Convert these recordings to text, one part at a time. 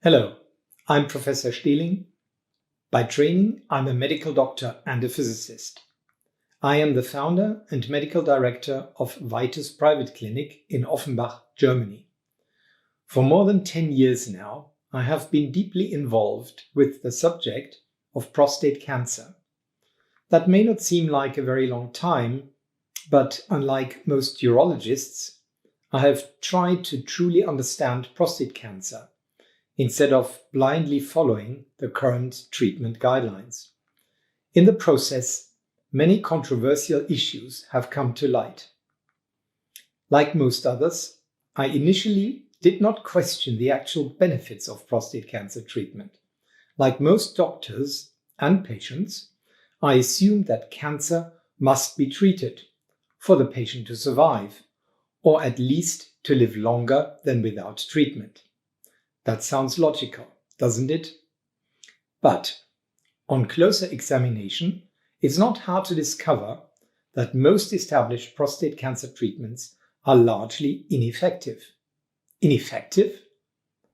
Hello, I'm Professor Stehling. By training, I'm a medical doctor and a physicist. I am the founder and medical director of Vitus Private Clinic in Offenbach, Germany. For more than 10 years now, I have been deeply involved with the subject of prostate cancer. That may not seem like a very long time, but unlike most urologists, I have tried to truly understand prostate cancer instead of blindly following the current treatment guidelines. In the process, many controversial issues have come to light. Like most others, I initially did not question the actual benefits of prostate cancer treatment. Like most doctors and patients, I assumed that cancer must be treated for the patient to survive, or at least to live longer than without treatment. That sounds logical, doesn't it? But on closer examination, it's not hard to discover that most established prostate cancer treatments are largely ineffective. Ineffective?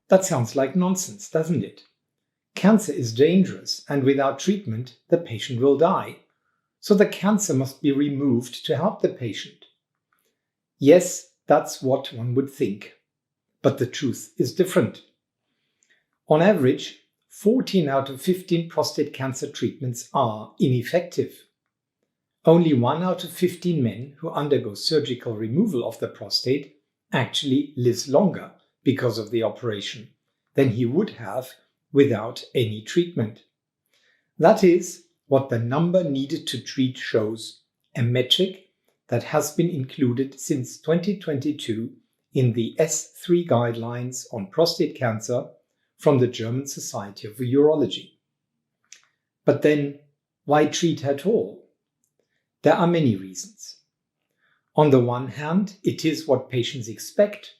That sounds like nonsense, doesn't it? Cancer is dangerous, and without treatment, the patient will die. So the cancer must be removed to help the patient. Yes, that's what one would think. But the truth is different. On average, 14 out of 15 prostate cancer treatments are ineffective. Only 1 out of 15 men who undergo surgical removal of the prostate actually lives longer because of the operation than he would have without any treatment. That is what the number needed to treat shows, a metric that has been included since 2022 in the S3 guidelines on prostate cancer from the German Society of Urology. But then, why treat at all? There are many reasons. On the one hand, it is what patients expect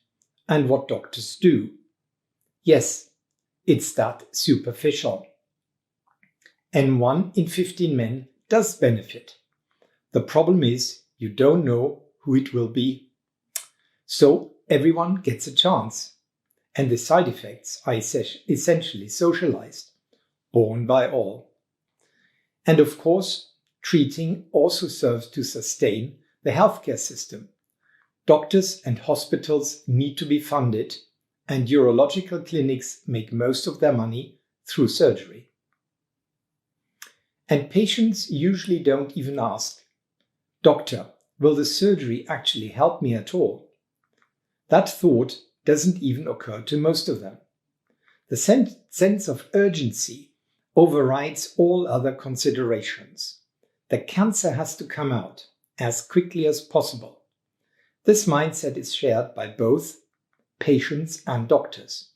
and what doctors do. Yes, it's that superficial. And 1 in 15 men does benefit. The problem is you don't know who it will be. So everyone gets a chance. And the side effects are essentially socialized, borne by all. And of course, treating also serves to sustain the healthcare system. Doctors and hospitals need to be funded, and urological clinics make most of their money through surgery. And patients usually don't even ask, "Doctor, will the surgery actually help me at all?" That thought doesn't even occur to most of them. The sense of urgency overrides all other considerations. The cancer has to come out as quickly as possible. This mindset is shared by both patients and doctors.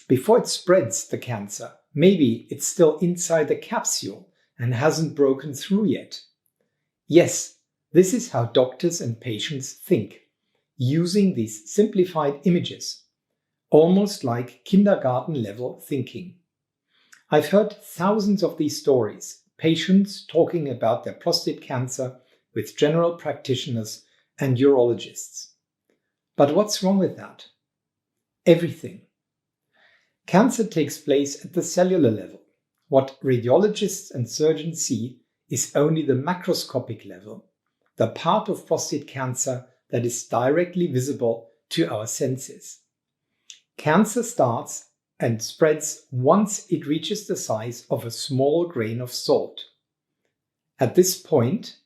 Before it spreads, the cancer, maybe it's still inside the capsule and hasn't broken through yet. Yes, this is how doctors and patients think, using these simplified images, almost like kindergarten-level thinking. I've heard thousands of these stories, patients talking about their prostate cancer with general practitioners and urologists. But what's wrong with that? Everything. Cancer takes place at the cellular level. What radiologists and surgeons see is only the macroscopic level, the part of prostate cancer that is directly visible to our senses. Cancer starts and spreads once it reaches the size of a small grain of salt. At this point,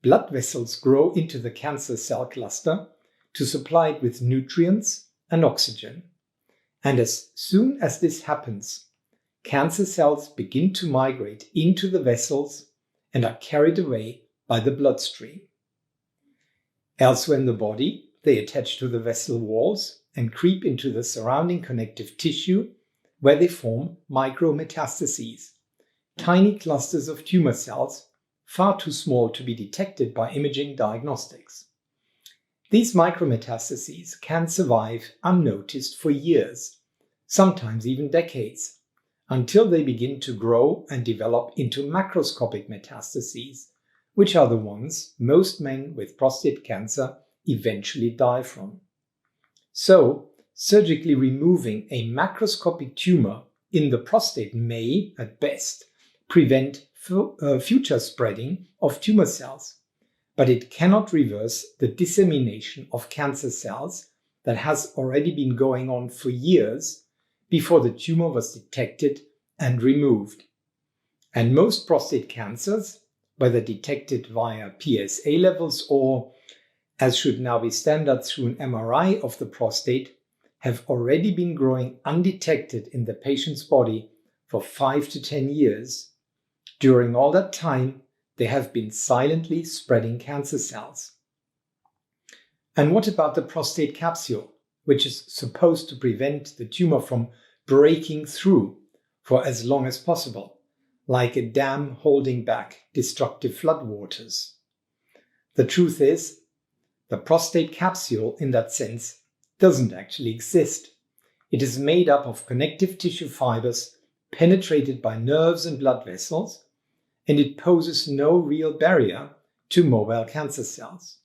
blood vessels grow into the cancer cell cluster to supply it with nutrients and oxygen. And as soon as this happens, cancer cells begin to migrate into the vessels and are carried away by the bloodstream. Elsewhere in the body, they attach to the vessel walls and creep into the surrounding connective tissue, where they form micrometastases, tiny clusters of tumor cells, far too small to be detected by imaging diagnostics. These micrometastases can survive unnoticed for years, sometimes even decades, until they begin to grow and develop into macroscopic metastases, which are the ones most men with prostate cancer eventually die from. So, surgically removing a macroscopic tumor in the prostate may, at best, prevent future spreading of tumor cells, but it cannot reverse the dissemination of cancer cells that has already been going on for years before the tumor was detected and removed. And most prostate cancers, whether detected via PSA levels or, as should now be standard, through an MRI of the prostate, have already been growing undetected in the patient's body for 5 to 10 years. During all that time, they have been silently spreading cancer cells. And what about the prostate capsule, which is supposed to prevent the tumor from breaking through for as long as possible, like a dam holding back destructive floodwaters? The truth is, the prostate capsule, in that sense, doesn't actually exist. It is made up of connective tissue fibers penetrated by nerves and blood vessels, and it poses no real barrier to mobile cancer cells.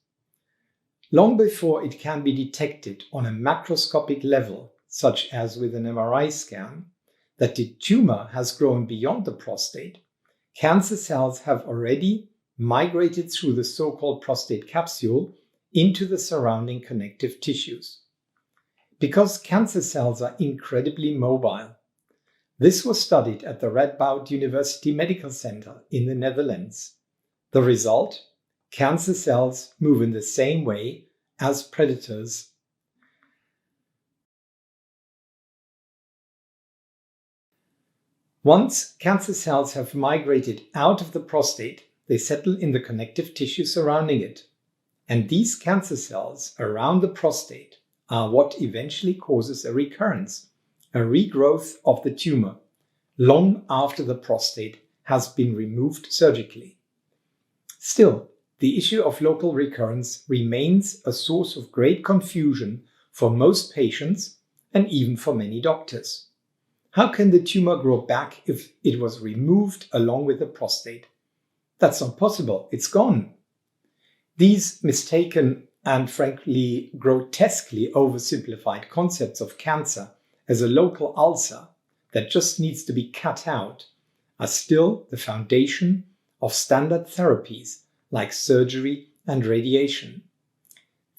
Long before it can be detected on a macroscopic level, such as with an MRI scan, that the tumor has grown beyond the prostate, cancer cells have already migrated through the so-called prostate capsule into the surrounding connective tissues. Because cancer cells are incredibly mobile, this was studied at the Radboud University Medical Center in the Netherlands. The result? Cancer cells move in the same way as predators. Once cancer cells have migrated out of the prostate, they settle in the connective tissue surrounding it. And these cancer cells around the prostate are what eventually causes a recurrence, a regrowth of the tumor, long after the prostate has been removed surgically. Still, the issue of local recurrence remains a source of great confusion for most patients and even for many doctors. How can the tumor grow back if it was removed along with the prostate? That's not possible. It's gone. These mistaken and frankly grotesquely oversimplified concepts of cancer as a local ulcer that just needs to be cut out are still the foundation of standard therapies like surgery and radiation.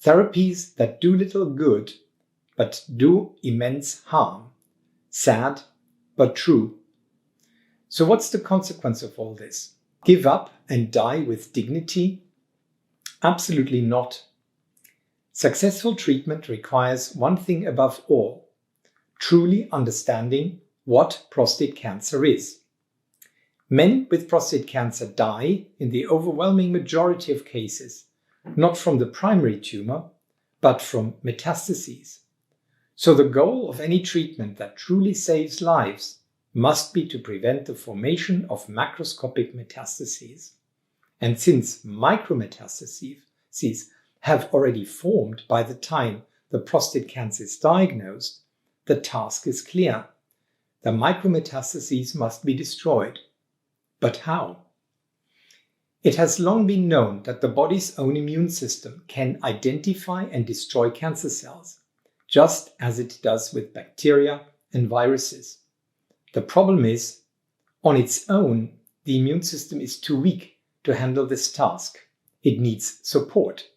Therapies that do little good but do immense harm. Sad but true. So what's the consequence of all this? Give up and die with dignity? Absolutely not. Successful treatment requires one thing above all: truly understanding what prostate cancer is. Men with prostate cancer die in the overwhelming majority of cases, not from the primary tumor, but from metastases. So the goal of any treatment that truly saves lives must be to prevent the formation of macroscopic metastases. And since micrometastases have already formed by the time the prostate cancer is diagnosed, the task is clear. The micrometastases must be destroyed. But how? It has long been known that the body's own immune system can identify and destroy cancer cells, just as it does with bacteria and viruses. The problem is, on its own, the immune system is too weak to handle this task. It needs support.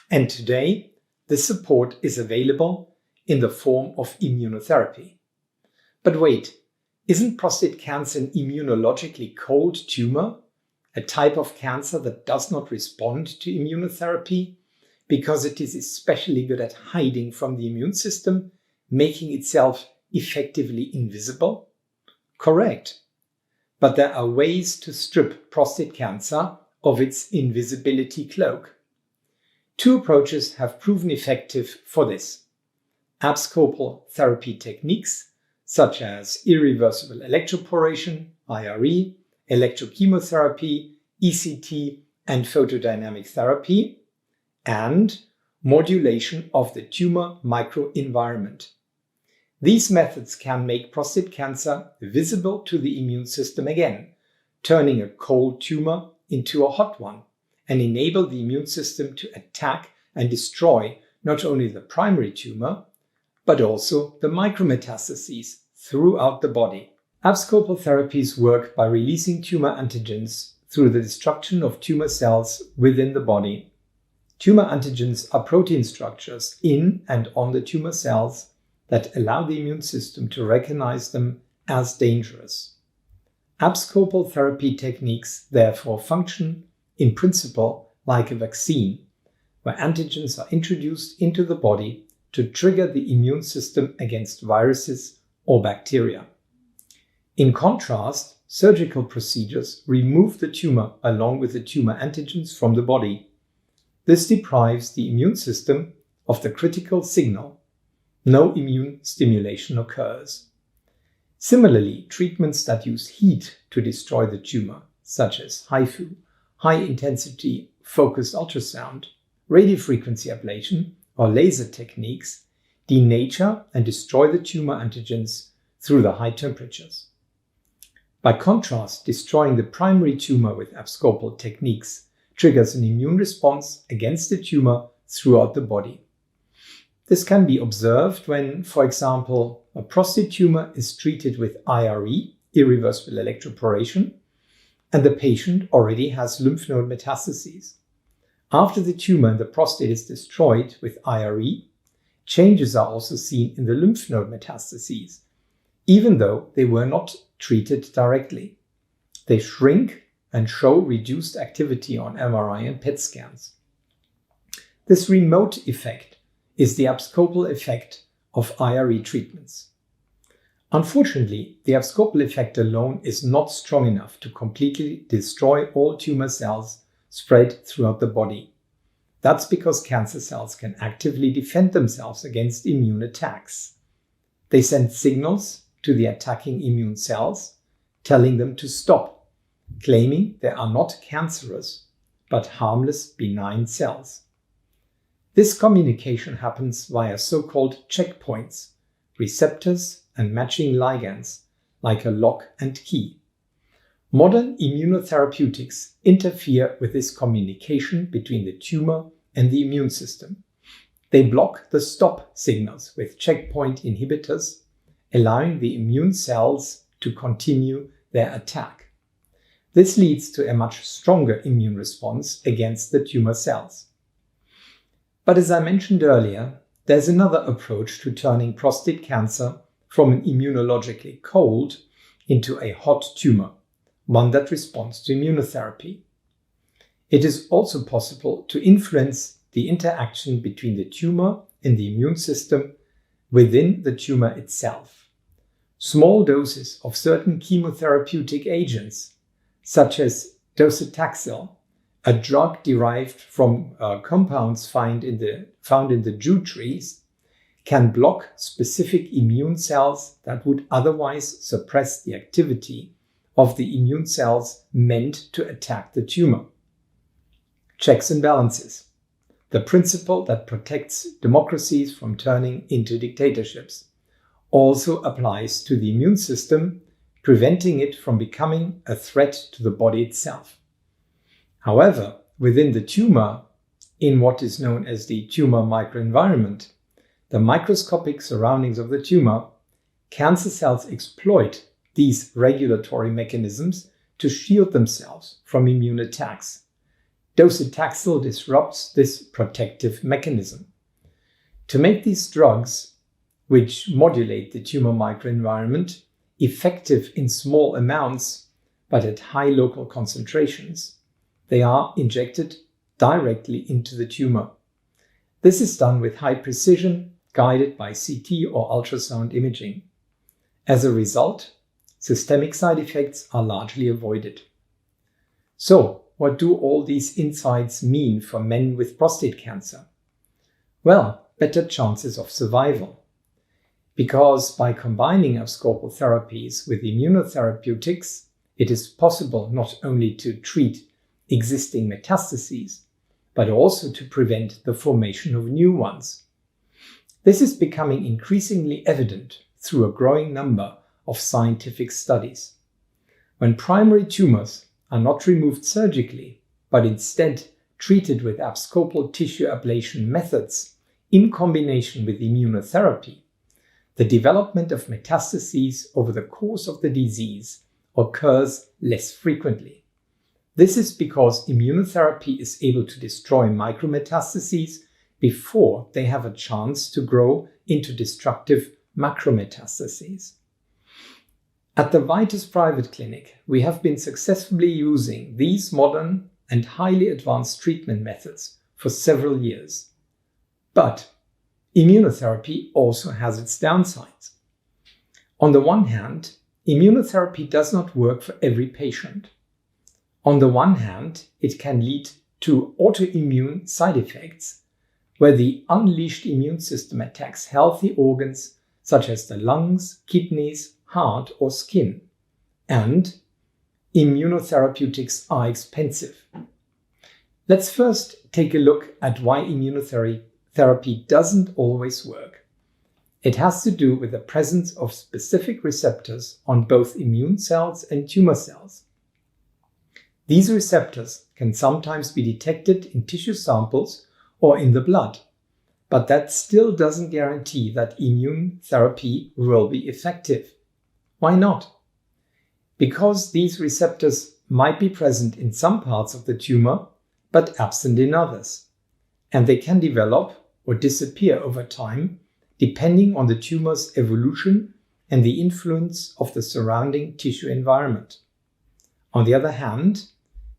And today, this support is available in the form of immunotherapy. But wait, isn't prostate cancer an immunologically cold tumor? A type of cancer that does not respond to immunotherapy because it is especially good at hiding from the immune system, making itself effectively invisible? Correct. But there are ways to strip prostate cancer of its invisibility cloak. Two approaches have proven effective for this: abscopal therapy techniques, such as irreversible electroporation, IRE, electrochemotherapy, ECT, and photodynamic therapy, and modulation of the tumor microenvironment. These methods can make prostate cancer visible to the immune system again, turning a cold tumor into a hot one, and enable the immune system to attack and destroy not only the primary tumor, but also the micrometastases throughout the body. Abscopal therapies work by releasing tumor antigens through the destruction of tumor cells within the body. Tumor antigens are protein structures in and on the tumor cells that allow the immune system to recognize them as dangerous. Abscopal therapy techniques therefore function, in principle, like a vaccine, where antigens are introduced into the body to trigger the immune system against viruses or bacteria. In contrast, surgical procedures remove the tumor along with the tumor antigens from the body. This deprives the immune system of the critical signal. No immune stimulation occurs. Similarly, treatments that use heat to destroy the tumor, such as HIFU, high-intensity focused ultrasound, radiofrequency ablation, or laser techniques, denature and destroy the tumor antigens through the high temperatures. By contrast, destroying the primary tumor with abscopal techniques triggers an immune response against the tumor throughout the body. This can be observed when, for example, a prostate tumor is treated with IRE, irreversible electroporation, and the patient already has lymph node metastases. After the tumor in the prostate is destroyed with IRE, changes are also seen in the lymph node metastases, even though they were not treated directly. They shrink and show reduced activity on MRI and PET scans. This remote effect is the abscopal effect of IRE treatments. Unfortunately, the abscopal effect alone is not strong enough to completely destroy all tumor cells spread throughout the body. That's because cancer cells can actively defend themselves against immune attacks. They send signals to the attacking immune cells, telling them to stop, claiming they are not cancerous, but harmless benign cells. This communication happens via so-called checkpoints, receptors and matching ligands, like a lock and key. Modern immunotherapeutics interfere with this communication between the tumor and the immune system. They block the stop signals with checkpoint inhibitors, allowing the immune cells to continue their attack. This leads to a much stronger immune response against the tumor cells. But as I mentioned earlier, there's another approach to turning prostate cancer from an immunologically cold into a hot tumor, one that responds to immunotherapy. It is also possible to influence the interaction between the tumor and the immune system within the tumor itself. Small doses of certain chemotherapeutic agents, such as docetaxel, a drug derived from compounds found in the jute trees, can block specific immune cells that would otherwise suppress the activity of the immune cells meant to attack the tumor. Checks and balances. The principle that protects democracies from turning into dictatorships also applies to the immune system, preventing it from becoming a threat to the body itself. However, within the tumor, in what is known as the tumor microenvironment, the microscopic surroundings of the tumor, cancer cells exploit these regulatory mechanisms to shield themselves from immune attacks. Docetaxel disrupts this protective mechanism. To make these drugs, which modulate the tumor microenvironment, effective in small amounts but at high local concentrations, they are injected directly into the tumor. This is done with high precision, guided by CT or ultrasound imaging. As a result, systemic side effects are largely avoided. So, what do all these insights mean for men with prostate cancer? Well, better chances of survival. Because by combining abscopal therapies with immunotherapeutics, it is possible not only to treat existing metastases, but also to prevent the formation of new ones. This is becoming increasingly evident through a growing number of scientific studies. When primary tumors are not removed surgically, but instead treated with abscopal tissue ablation methods in combination with immunotherapy, the development of metastases over the course of the disease occurs less frequently. This is because immunotherapy is able to destroy micrometastases before they have a chance to grow into destructive macrometastases. At the Vitus Private Clinic, we have been successfully using these modern and highly advanced treatment methods for several years. But immunotherapy also has its downsides. On the one hand, immunotherapy does not work for every patient. On the one hand, it can lead to autoimmune side effects, where the unleashed immune system attacks healthy organs such as the lungs, kidneys, heart, or skin. And immunotherapeutics are expensive. Let's first take a look at why immunotherapy doesn't always work. It has to do with the presence of specific receptors on both immune cells and tumor cells. These receptors can sometimes be detected in tissue samples or in the blood, but that still doesn't guarantee that immune therapy will be effective. Why not? Because these receptors might be present in some parts of the tumor, but absent in others, and they can develop or disappear over time depending on the tumor's evolution and the influence of the surrounding tissue environment. On the other hand,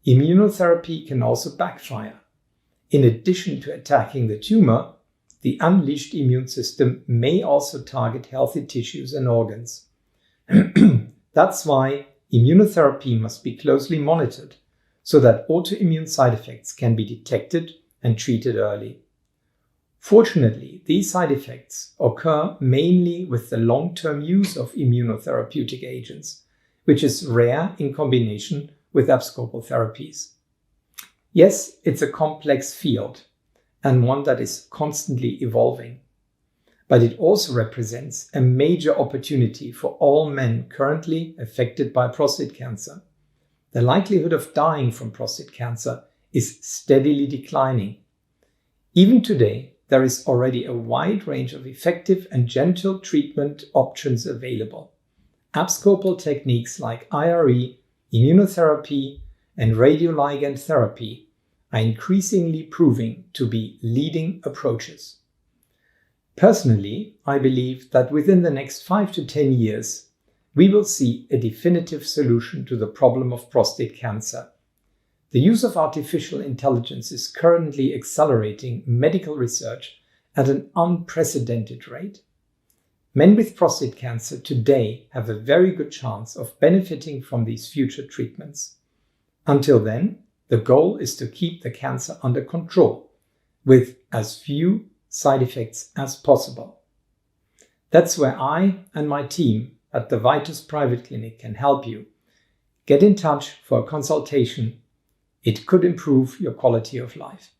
immunotherapy can also backfire. In addition to attacking the tumor, the unleashed immune system may also target healthy tissues and organs. That's why immunotherapy must be closely monitored so that autoimmune side effects can be detected and treated early. Fortunately, these side effects occur mainly with the long-term use of immunotherapeutic agents, which is rare in combination with abscopal therapies. Yes, it's a complex field and one that is constantly evolving. But it also represents a major opportunity for all men currently affected by prostate cancer. The likelihood of dying from prostate cancer is steadily declining. Even today, there is already a wide range of effective and gentle treatment options available. Abscopal techniques like IRE, immunotherapy, and radioligand therapy are increasingly proving to be leading approaches. Personally, I believe that within the next 5 to 10 years, we will see a definitive solution to the problem of prostate cancer. The use of artificial intelligence is currently accelerating medical research at an unprecedented rate. Men with prostate cancer today have a very good chance of benefiting from these future treatments. Until then, the goal is to keep the cancer under control with as few side effects as possible. That's where I and my team at the Vitus Private Clinic can help you. Get in touch for a consultation. It could improve your quality of life.